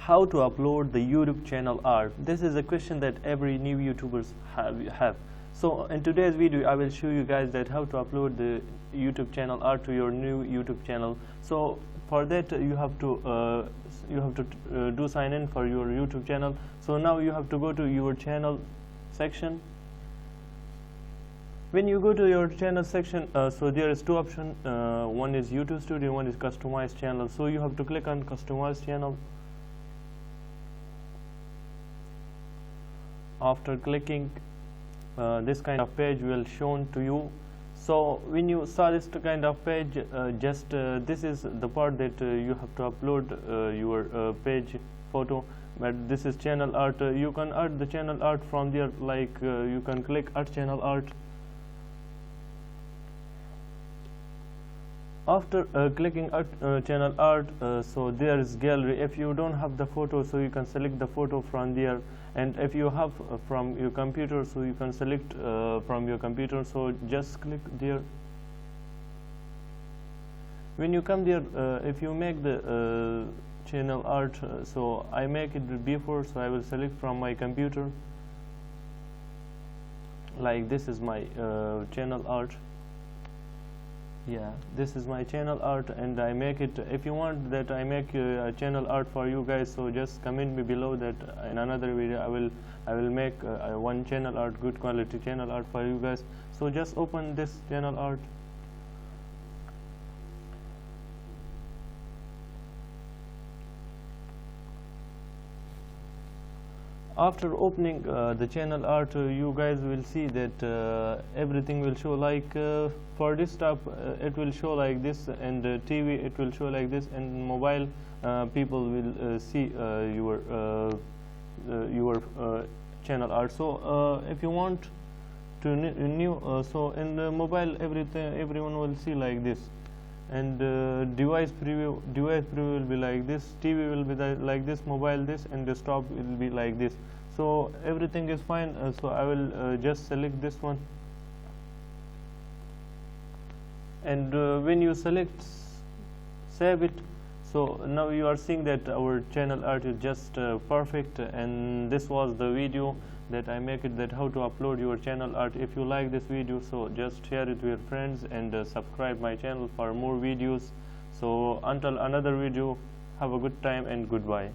how to upload the YouTube channel art. This is a question that every new YouTubers have. So in today's video I will show you guys that how to upload the YouTube channel art to your new YouTube channel. So for that you have to do sign in for your YouTube channel. So now you have to go to your channel section. When you go to your channel section, so there is two options. One is YouTube Studio, one is Customize Channel. So you have to click on Customize Channel. After clicking, this kind of page will shown to you. So when you saw this kind of page, this is the part that you have to upload your page photo. But this is channel art. You can add the channel art from there, like you can click Add Channel Art. After clicking channel art, so there is gallery. If you don't have the photo, so you can select the photo from there, and if you have from your computer, so you can select from your computer. So just click there. When you come there, if you make the channel art, so I make it before, so I will select from my computer. Like this is my channel art. Yeah, this is my channel art, and I make it. If you want that I make a channel art for you guys, so just comment me below that in another video I will make one channel art, good quality channel art for you guys. So just open this channel art. After opening the channel art, you guys will see that everything will show like for desktop it will show like this, and TV it will show like this, and mobile people will see your channel art. So if you want to so in the mobile everyone will see like this, and device preview will be like this, TV will be like this, mobile this, and desktop will be like this. So everything is fine. So I will just select this one, and when you select save it, so now you are seeing that our channel art is just perfect. And this was the video that I make it, that how to upload your channel art. If you like this video, so just share it with your friends, and subscribe my channel for more videos. So until another video, have a good time and goodbye.